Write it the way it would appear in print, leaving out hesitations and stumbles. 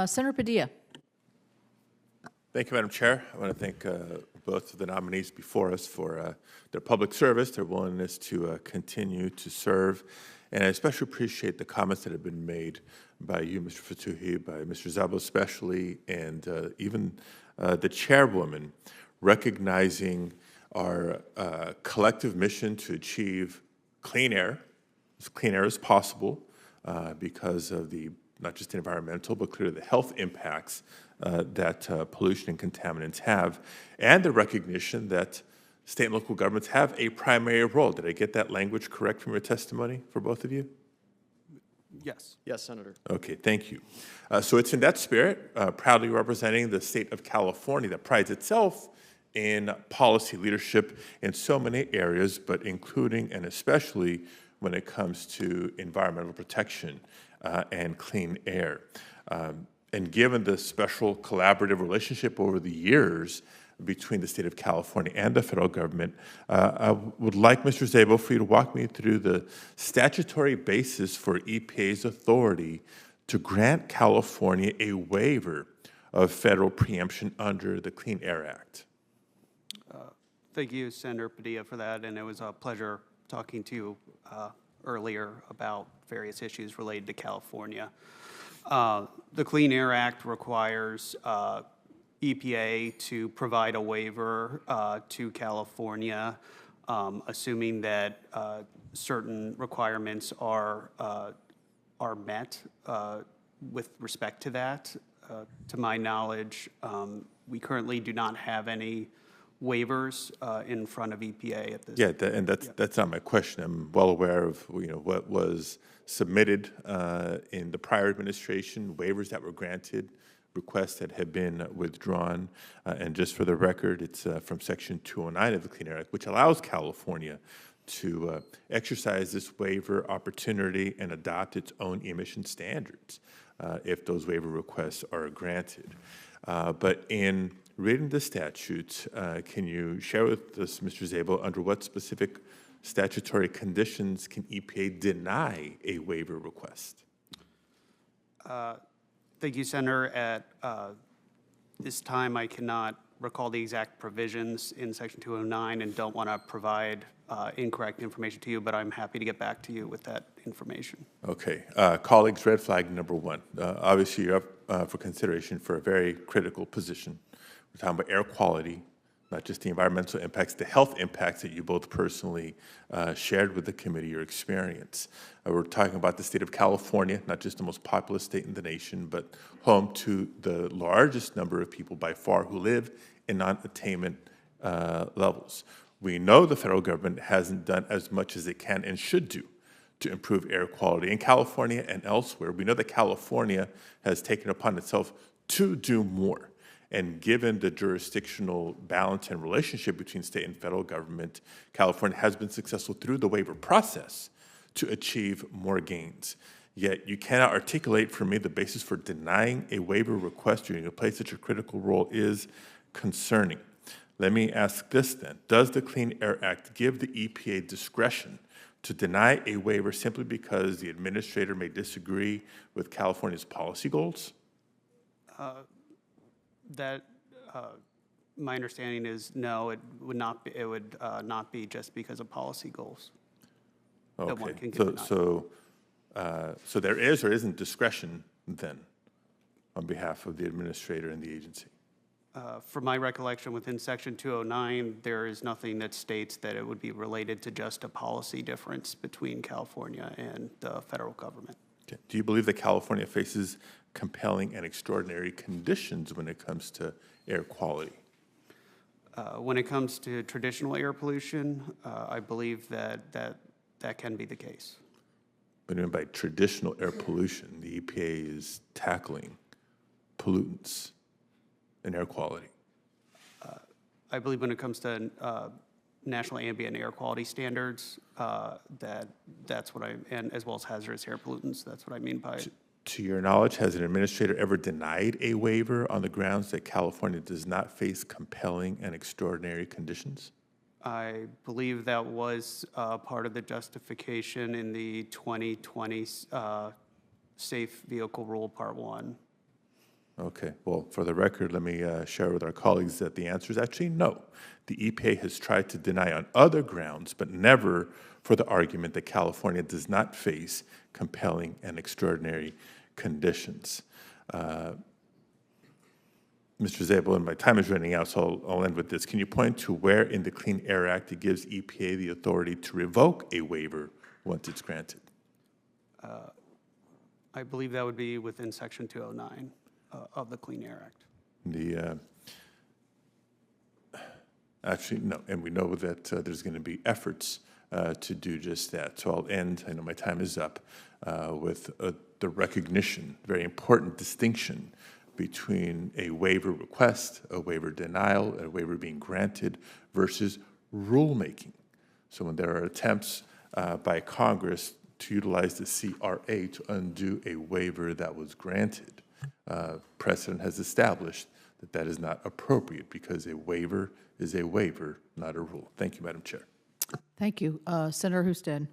Senator Padilla. Thank you, Madam Chair. I want to thank both of the nominees before us for their public service, their willingness to continue to serve, and I especially appreciate the comments that have been made by you, Mr. Fatuhi, by Mr. Zabo especially, and even the chairwoman, recognizing our collective mission to achieve clean air, as clean air as possible, because of the not just environmental, but clearly the health impacts that pollution and contaminants have, and the recognition that state and local governments have a primary role. Did I get that language correct from your testimony for both of you? Yes. Yes, Senator. Okay, thank you. So it's in that spirit, proudly representing the state of California that prides itself in policy leadership in so many areas, but including and especially when it comes to environmental protection and clean air. And given the special collaborative relationship over the years between the state of California and the federal government, I would like, Mr. Zabo, for you to walk me through the statutory basis for EPA's authority to grant California a waiver of federal preemption under the Clean Air Act. Thank you, Senator Padilla, for that, and it was a pleasure talking to you earlier about various issues related to California. The Clean Air Act requires EPA to provide a waiver to California, assuming that certain requirements are met with respect to that. To my knowledge, we currently do not have any waivers in front of EPA at this. Yeah, that's not my question. I'm well aware of what was submitted in the prior administration, waivers that were granted, requests that have been withdrawn, and just for the record, it's from Section 209 of the Clean Air Act, which allows California to exercise this waiver opportunity and adopt its own emission standards if those waiver requests are granted. But in reading the statute, can you share with us, Mr. Zabo, under what specific statutory conditions can EPA deny a waiver request? Thank you, Senator. At this time, I cannot recall the exact provisions in Section 209 and don't want to provide incorrect information to you, but I'm happy to get back to you with that information. Okay. Colleagues, red flag number one. Obviously, you're up for consideration for a very critical position. We're talking about air quality, not just the environmental impacts, the health impacts that you both personally shared with the committee, your experience. We're talking about the state of California, not just the most populous state in the nation, but home to the largest number of people by far who live in non-attainment levels. We know the federal government hasn't done as much as it can and should do to improve air quality in California and elsewhere. We know that California has taken upon itself to do more. And given the jurisdictional balance and relationship between state and federal government, California has been successful through the waiver process to achieve more gains. Yet you cannot articulate for me the basis for denying a waiver request during a place such a critical role is concerning. Let me ask this then. Does the Clean Air Act give the EPA discretion to deny a waiver simply because the administrator may disagree with California's policy goals? My understanding is no, it would not be. It would not be just because of policy goals. Okay. That one can get So there is or isn't discretion then on behalf of the administrator and the agency? From my recollection, within Section 209, there is nothing that states that it would be related to just a policy difference between California and the federal government. Okay. Do you believe that California faces compelling and extraordinary conditions when it comes to air quality? When it comes to traditional air pollution, I believe that can be the case. But even by traditional air pollution, the EPA is tackling pollutants and air quality. I believe when it comes to national ambient air quality standards, that's what and as well as hazardous air pollutants, that's what I mean by it. To your knowledge, has an administrator ever denied a waiver on the grounds that California does not face compelling and extraordinary conditions? I believe that was part of the justification in the 2020 Safe Vehicle Rule Part 1. Okay, well, for the record, let me share with our colleagues that the answer is actually no. The EPA has tried to deny on other grounds, but never for the argument that California does not face compelling and extraordinary conditions. Mr. Zabel, and my time is running out, so I'll end with this. Can you point to where in the Clean Air Act it gives EPA the authority to revoke a waiver once it's granted? I believe that would be within Section 209 of the Clean Air Act. Actually, no, and we know that there's going to be efforts to do just that. So I'll end, I know my time is up, with the recognition, very important distinction between a waiver request, a waiver denial, a waiver being granted versus rulemaking. So when there are attempts by Congress to utilize the CRA to undo a waiver that was granted, precedent has established that that is not appropriate because a waiver is a waiver, not a rule. Thank you, Madam Chair. Thank you. Senator Husted.